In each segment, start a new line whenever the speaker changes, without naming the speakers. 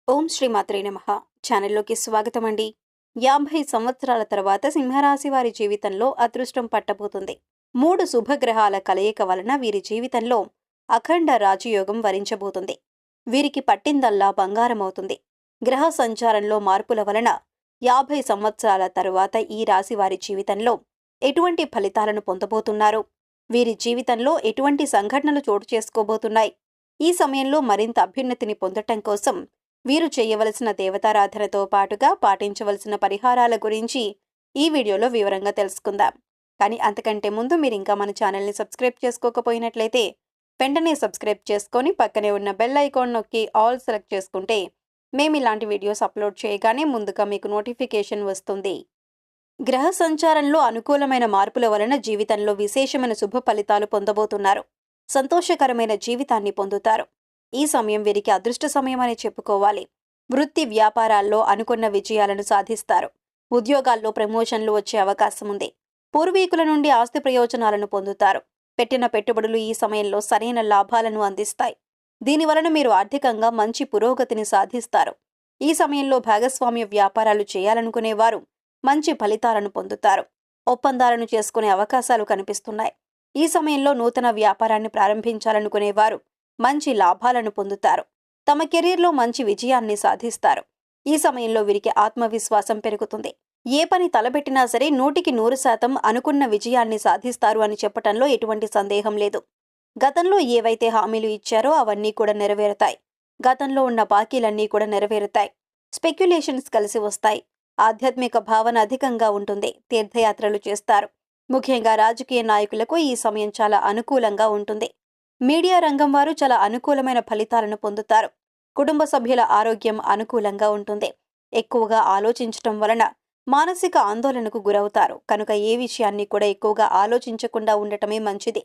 ఓం శ్రీ మాత్రే నమః. ఛానల్లోకి స్వాగతం అండి. 50 సంవత్సరాల తర్వాత సింహరాశి వారి జీవితంలో అదృష్టం పట్టబోతుంది. 3 శుభగ్రహాల కలయిక వలన వీరి జీవితంలో అఖండ రాజయోగం వరించబోతుంది. వీరికి పట్టిందల్లా బంగారమవుతుంది. గ్రహ సంచారంలో మార్పుల వలన 50 సంవత్సరాల తరువాత ఈ రాశి వారి జీవితంలో ఎటువంటి ఫలితాలను పొందబోతున్నారు? వీరి జీవితంలో ఎటువంటి సంఘటనలు చోటు చేసుకోబోతున్నాయి? ఈ సమయంలో మరింత అభ్యున్నతిని పొందటం కోసం వీరు చేయవలసిన దేవతారాధనతో పాటుగా పాటించవలసిన పరిహారాల గురించి ఈ వీడియోలో వివరంగా తెలుసుకుందాం. కానీ అంతకంటే ముందు మీరు ఇంకా మన ఛానల్ని సబ్స్క్రైబ్ చేసుకోకపోయినట్లయితే వెంటనే సబ్స్క్రైబ్ చేసుకొని పక్కనే ఉన్న బెల్ ఐకాన్ నొక్కి ఆల్ సెలెక్ట్ చేసుకుంటే మేము ఇలాంటి వీడియోస్ అప్లోడ్ చేయగానే ముందుగా మీకు నోటిఫికేషన్ వస్తుంది. గ్రహ సంచారంలో అనుకూలమైన మార్పుల వలన జీవితంలో విశేషమైన శుభ ఫలితాలు పొందబోతున్నారు. సంతోషకరమైన జీవితాన్ని పొందుతారు. ఈ సమయం వీరికి అదృష్ట సమయం అని చెప్పుకోవాలి. వృత్తి వ్యాపారాల్లో అనుకున్న విజయాలను సాధిస్తారు. ఉద్యోగాల్లో ప్రమోషన్లు వచ్చే అవకాశం ఉంది. పూర్వీకుల నుండి ఆస్తి ప్రయోజనాలను పొందుతారు. పెట్టిన పెట్టుబడులు ఈ సమయంలో సరైన లాభాలను అందిస్తాయి. దీనివలన మీరు ఆర్థికంగా మంచి పురోగతిని సాధిస్తారు. ఈ సమయంలో భాగస్వామ్య వ్యాపారాలు చేయాలనుకునేవారు మంచి ఫలితాలను పొందుతారు. ఒప్పందాలను చేసుకునే అవకాశాలు కనిపిస్తున్నాయి. ఈ సమయంలో నూతన వ్యాపారాన్ని ప్రారంభించాలనుకునేవారు మంచి లాభాలను పొందుతారు. తమ కెరీర్లో మంచి విజయాన్ని సాధిస్తారు. ఈ సమయంలో వీరికి ఆత్మవిశ్వాసం పెరుగుతుంది. ఏ పని తలపెట్టినా సరే 100% అనుకున్న విజయాన్ని సాధిస్తారు అని చెప్పటంలో ఎటువంటి సందేహం లేదు. గతంలో ఏవైతే హామీలు ఇచ్చారో అవన్నీ కూడా నెరవేరుతాయి. గతంలో ఉన్న బాకీలన్నీ కూడా నెరవేరుతాయి. స్పెక్యులేషన్స్ కలిసి వస్తాయి. ఆధ్యాత్మిక భావన అధికంగా ఉంటుంది. తీర్థయాత్రలు చేస్తారు. ముఖ్యంగా రాజకీయ నాయకులకు ఈ సమయం చాలా అనుకూలంగా ఉంటుంది. మీడియా రంగం వారు చాలా అనుకూలమైన ఫలితాలను పొందుతారు. కుటుంబ సభ్యుల ఆరోగ్యం అనుకూలంగా ఉంటుంది. ఎక్కువగా ఆలోచించటం వలన మానసిక ఆందోళనకు గురవుతారు. కనుక ఏ విషయాన్ని కూడా ఎక్కువగా ఆలోచించకుండా ఉండటమే మంచిది.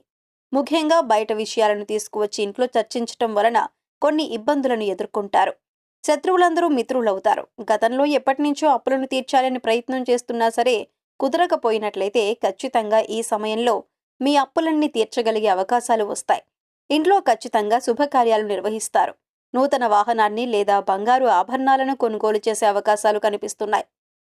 ముఖ్యంగా బయట విషయాలను తీసుకువచ్చి ఇంట్లో చర్చించటం వలన కొన్ని ఇబ్బందులను ఎదుర్కొంటారు. శత్రువులందరూ మిత్రులవుతారు. గతంలో ఎప్పటినుంచో అప్పులను తీర్చాలని ప్రయత్నం చేస్తున్నా సరే కుదరకపోయినట్లయితే ఖచ్చితంగా ఈ సమయంలో మీ అప్పులన్నీ తీర్చగలిగే అవకాశాలు వస్తాయి. ఇంట్లో ఖచ్చితంగా శుభకార్యాలు నిర్వహిస్తారు. నూతన వాహనాన్ని లేదా బంగారు ఆభరణాలను కొనుగోలు చేసే అవకాశాలు కనిపిస్తున్నాయి.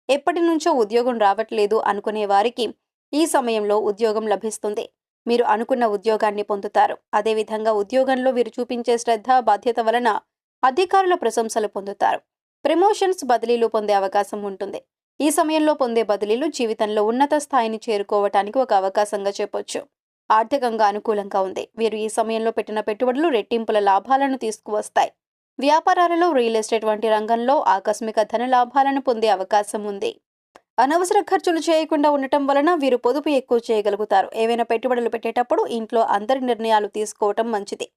ఎప్పటి నుంచో ఉద్యోగం రావట్లేదు అనుకునే వారికి ఈ సమయంలో ఉద్యోగం లభిస్తుంది. మీరు అనుకున్న ఉద్యోగాన్ని పొందుతారు. అదేవిధంగా ఉద్యోగంలో వీరు చూపించే శ్రద్ధ, బాధ్యత వలన అధికారుల ప్రశంసలు పొందుతారు. ప్రమోషన్స్, బదిలీలు పొందే అవకాశం ఉంటుంది. ఈ సమయంలో పొందే బదిలీలు జీవితంలో ఉన్నత స్థాయిని చేరుకోవటానికి ఒక అవకాశంగా చెప్పొచ్చు. ఆర్థికంగా అనుకూలంగా ఉంది. వీరు ఈ సమయంలో పెట్టిన పెట్టుబడులు రెట్టింపుల లాభాలను తీసుకువస్తాయి. వ్యాపారాలలో రియల్ ఎస్టేట్ వంటి రంగంలో ఆకస్మిక ధన లాభాలను పొందే అవకాశం ఉంది. అనవసర ఖర్చులు చేయకుండా ఉండటం వలన వీరు పొదుపు ఎక్కువ చేయగలుగుతారు. ఏవైనా పెట్టుబడులు పెట్టేటప్పుడు ఇంట్లో అందరి నిర్ణయాలు తీసుకోవటం మంచిది.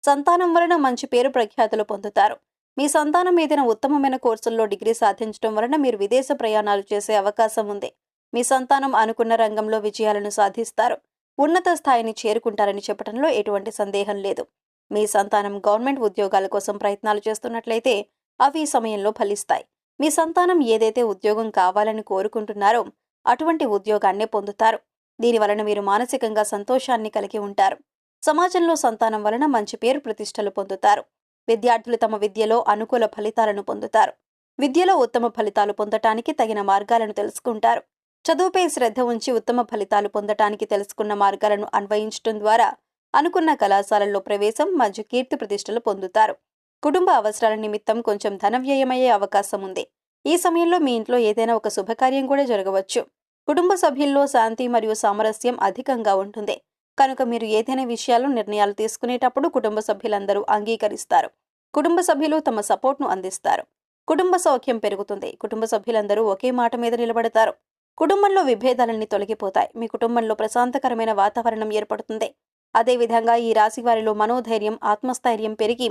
సంతానం వలన మంచి పేరు ప్రఖ్యాతులు పొందుతారు. మీ సంతానం ఏదైనా ఉత్తమమైన కోర్సుల్లో డిగ్రీ సాధించడం వలన మీరు విదేశ ప్రయాణాలు చేసే అవకాశం ఉంది. మీ సంతానం అనుకున్న రంగంలో విజయాలను సాధిస్తారు. ఉన్నత స్థాయిని చేరుకుంటారని చెప్పడంలో ఎటువంటి సందేహం లేదు. మీ సంతానం గవర్నమెంట్ ఉద్యోగాల కోసం ప్రయత్నాలు చేస్తున్నట్లయితే అవి ఈ సమయంలో ఫలిస్తాయి. మీ సంతానం ఏదైతే ఉద్యోగం కావాలని కోరుకుంటున్నారో అటువంటి ఉద్యోగాన్నే పొందుతారు. దీనివలన మీరు మానసికంగా సంతోషాన్ని కలిగి ఉంటారు. సమాజంలో సంతానం వలన మంచి పేరు ప్రతిష్టలు పొందుతారు. విద్యార్థులు తమ విద్యలో అనుకూల ఫలితాలను పొందుతారు. విద్యలో ఉత్తమ ఫలితాలు పొందటానికి తగిన మార్గాలను తెలుసుకుంటారు. చదువుపై శ్రద్ధ ఉంచి ఉత్తమ ఫలితాలు పొందటానికి తెలుసుకున్న మార్గాలను అన్వయించడం ద్వారా అనుకున్న కళాశాలల్లో ప్రవేశం, మంచి కీర్తి ప్రతిష్టలు పొందుతారు. కుటుంబ అవసరాల నిమిత్తం కొంచెం ధన వ్యయమయ్యే అవకాశం ఉంది. ఈ సమయంలో మీ ఇంట్లో ఏదైనా ఒక శుభకార్యం కూడా జరగవచ్చు. కుటుంబ సభ్యుల్లో శాంతి మరియు సామరస్యం అధికంగా ఉంటుంది. కనుక మీరు ఏదైనా విషయాల్లో నిర్ణయాలు తీసుకునేటప్పుడు కుటుంబ సభ్యులందరూ అంగీకరిస్తారు. కుటుంబ సభ్యులు తమ సపోర్ట్ను అందిస్తారు. కుటుంబ సౌఖ్యం పెరుగుతుంది. కుటుంబ సభ్యులందరూ ఒకే మాట మీద నిలబడతారు. కుటుంబంలో విభేదాలన్నీ తొలగిపోతాయి. మీ కుటుంబంలో ప్రశాంతకరమైన వాతావరణం ఏర్పడుతుంది. అదేవిధంగా ఈ రాశి వారిలో మనోధైర్యం, ఆత్మస్థైర్యం పెరిగి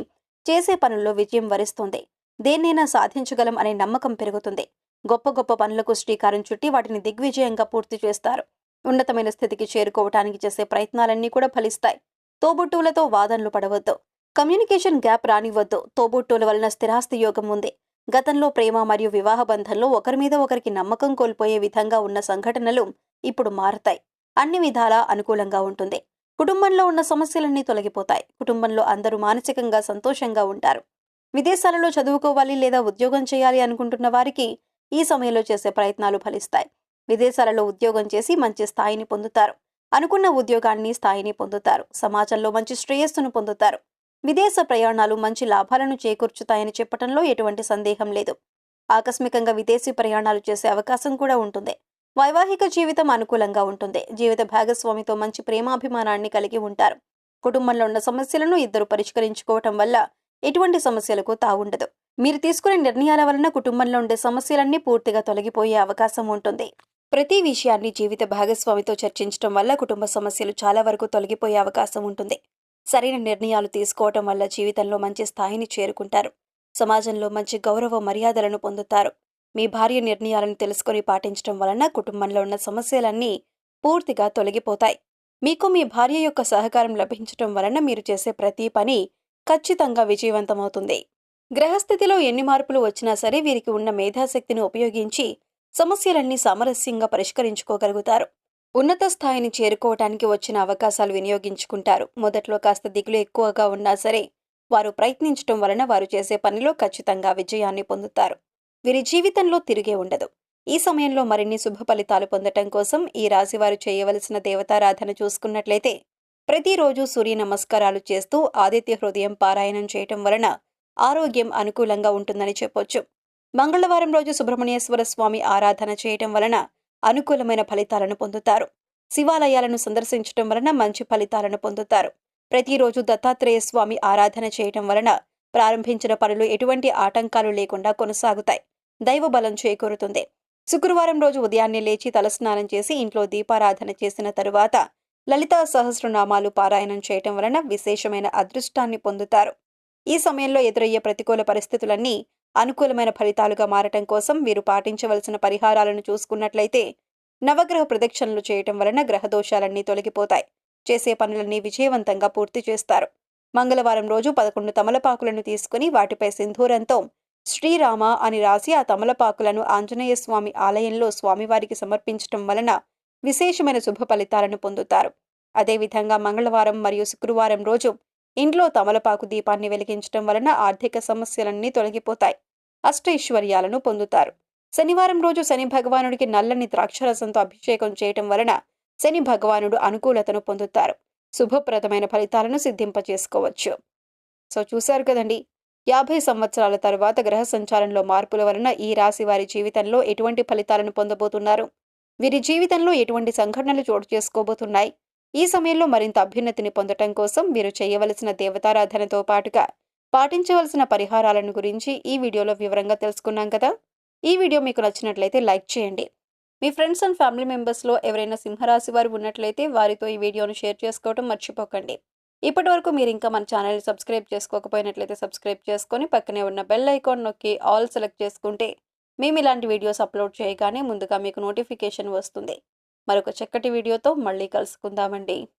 చేసే పనుల్లో విజయం వరిస్తుంది. దేన్నైనా సాధించగలం అనే నమ్మకం పెరుగుతుంది. గొప్ప గొప్ప పనులకు శ్రీకారం చుట్టి వాటిని దిగ్విజయంగా పూర్తి చేస్తారు. ఉన్నతమైన స్థితికి చేరుకోవటానికి చేసే ప్రయత్నాలన్నీ కూడా ఫలిస్తాయి. తోబుట్టువులతో వాదనలు పడవద్దు. Communication gap రానివ్వద్దు. తోబుట్టువుల వలన స్థిరాస్తి యోగం ఉంది. గతంలో ప్రేమ మరియు వివాహ బంధంలో ఒకరి మీద ఒకరికి నమ్మకం కోల్పోయే విధంగా ఉన్న సంఘటనలు ఇప్పుడు మారతాయి. అన్ని విధాలా అనుకూలంగా ఉంటుంది. కుటుంబంలో ఉన్న సమస్యలన్నీ తొలగిపోతాయి. కుటుంబంలో అందరూ మానసికంగా సంతోషంగా ఉంటారు. విదేశాలలో చదువుకోవాలి లేదా ఉద్యోగం చేయాలి అనుకుంటున్న వారికి ఈ సమయంలో చేసే ప్రయత్నాలు ఫలిస్తాయి. విదేశాలలో ఉద్యోగం చేసి మంచి స్థాయిని పొందుతారు. అనుకున్న ఉద్యోగాన్ని స్థాయిని పొందుతారు. సమాజంలో మంచి శ్రేయస్సును పొందుతారు. విదేశ ప్రయాణాలు మంచి లాభాలను చేకూర్చుతాయని చెప్పటంలో ఎటువంటి సందేహం లేదు. ఆకస్మికంగా విదేశీ ప్రయాణాలు చేసే అవకాశం కూడా ఉంటుంది. వైవాహిక జీవితం అనుకూలంగా ఉంటుంది. జీవిత భాగస్వామితో మంచి ప్రేమాభిమానాన్ని కలిగి ఉంటారు. కుటుంబంలో ఉన్న సమస్యలను ఇద్దరు పరిష్కరించుకోవటం వల్ల ఎటువంటి సమస్యలకు తావుండదు. మీరు తీసుకునే నిర్ణయాల వలన కుటుంబంలో ఉండే సమస్యలన్నీ పూర్తిగా తొలగిపోయే అవకాశం ఉంటుంది. ప్రతి విషయాన్ని జీవిత భాగస్వామితో చర్చించడం వల్ల కుటుంబ సమస్యలు చాలా వరకు తొలగిపోయే అవకాశం ఉంటుంది. సరైన నిర్ణయాలు తీసుకోవటం వల్ల జీవితంలో మంచి స్థాయిని చేరుకుంటారు. సమాజంలో మంచి గౌరవ మర్యాదలను పొందుతారు. మీ భార్య నిర్ణయాలను తెలుసుకొని పాటించడం వలన కుటుంబంలో ఉన్న సమస్యలన్నీ పూర్తిగా తొలగిపోతాయి. మీకు మీ భార్య యొక్క సహకారం లభించటం వలన మీరు చేసే ప్రతి పని ఖచ్చితంగా విజయవంతమవుతుంది. గ్రహస్థితిలో ఎన్ని మార్పులు వచ్చినా సరే వీరికి ఉన్న మేధాశక్తిని ఉపయోగించి సమస్యలన్నీ సామరస్యంగా పరిష్కరించుకోగలుగుతారు. ఉన్నత స్థాయిని చేరుకోవటానికి వచ్చిన అవకాశాలు వినియోగించుకుంటారు. మొదట్లో కాస్త దిగులు ఎక్కువగా ఉన్నా సరే వారు ప్రయత్నించటం వలన వారు చేసే పనిలో ఖచ్చితంగా విజయాన్ని పొందుతారు. వీరి జీవితంలో తిరిగే ఉండదు. ఈ సమయంలో మరిన్ని శుభ ఫలితాలు పొందటం కోసం ఈ రాశివారు చేయవలసిన దేవతారాధన చూసుకున్నట్లయితే ప్రతిరోజు సూర్య నమస్కారాలు చేస్తూ ఆదిత్య హృదయం పారాయణం చేయటం వలన ఆరోగ్యం అనుకూలంగా ఉంటుందని చెప్పొచ్చు. మంగళవారం రోజు సుబ్రహ్మణ్యేశ్వర స్వామి ఆరాధన చేయటం వలన అనుకూలమైన ఫలితాలను పొందుతారు. శివాలయాలను సందర్శించటం వలన మంచి ఫలితాలను పొందుతారు. ప్రతిరోజు దత్తాత్రేయ స్వామి ఆరాధన చేయటం వలన ప్రారంభించిన పనులు ఎటువంటి ఆటంకాలు లేకుండా కొనసాగుతాయి. దైవ బలం చేకూరుతుంది. శుక్రవారం రోజు ఉదయాన్నే లేచి తలస్నానం చేసి ఇంట్లో దీపారాధన చేసిన తరువాత లలితా సహస్రనామాలు పారాయణం చేయటం వలన విశేషమైన అదృష్టాన్ని పొందుతారు. ఈ సమయంలో ఎదురయ్యే ప్రతికూల పరిస్థితులన్నీ అనుకూలమైన ఫలితాలుగా మారటం కోసం వీరు పాటించవలసిన పరిహారాలను చూసుకున్నట్లయితే నవగ్రహ ప్రదక్షిణలు చేయటం వలన గ్రహదోషాలన్నీ తొలగిపోతాయి. చేసే పనులన్నీ విజయవంతంగా పూర్తి చేస్తారు. మంగళవారం రోజు 11 తమలపాకులను తీసుకుని వాటిపై సింధూరంతో శ్రీరామ అని రాసి ఆ తమలపాకులను ఆంజనేయ స్వామి ఆలయంలో స్వామివారికి సమర్పించటం వలన విశేషమైన శుభ ఫలితాలను పొందుతారు. అదేవిధంగా మంగళవారం మరియు శుక్రవారం రోజు ఇంట్లో తమలపాకు దీపాన్ని వెలిగించటం వలన ఆర్థిక సమస్యలన్నీ తొలగిపోతాయి. అష్టైశ్వర్యాలను పొందుతారు. శనివారం రోజు శని భగవానుడికి నల్లని ద్రాక్షరసంతో అభిషేకం చేయటం వలన శని భగవానుడు అనుకూలతను పొందుతారు. శుభప్రదమైన ఫలితాలను సిద్ధింపచేసుకోవచ్చు. సో చూశారు కదండి, 50 సంవత్సరాల తరువాత గ్రహ సంచారంలో మార్పుల వలన ఈ రాశి వారి జీవితంలో ఎటువంటి ఫలితాలను పొందబోతున్నారు, వీరి జీవితంలో ఎటువంటి సంఘటనలు చోటు చేసుకోబోతున్నాయి. ఈ సమయంలో మరింత అభ్యున్నతిని పొందటం కోసం మీరు చేయవలసిన దేవతారాధనతో పాటుగా పాటించవలసిన పరిహారాలను గురించి ఈ వీడియోలో వివరంగా తెలుసుకున్నాం కదా. ఈ వీడియో మీకు నచ్చినట్లయితే లైక్ చేయండి. మీ ఫ్రెండ్స్ అండ్ ఫ్యామిలీ మెంబర్స్లో ఎవరైనా సింహరాశి వారు ఉన్నట్లయితే వారితో ఈ వీడియోను షేర్ చేసుకోవడం మర్చిపోకండి. ఇప్పటి వరకు మీరు ఇంకా మన ఛానల్ని సబ్స్క్రైబ్ చేసుకోకపోయినట్లయితే సబ్స్క్రైబ్ చేసుకొని పక్కనే ఉన్న బెల్ ఐకాన్ నొక్కి ఆల్ సెలెక్ట్ చేసుకుంటే మేము ఇలాంటి వీడియోస్ అప్లోడ్ చేయగానే ముందుగా మీకు నోటిఫికేషన్ వస్తుంది. మరొక చక్కటి వీడియోతో మళ్ళీ కలుసుకుందామండి.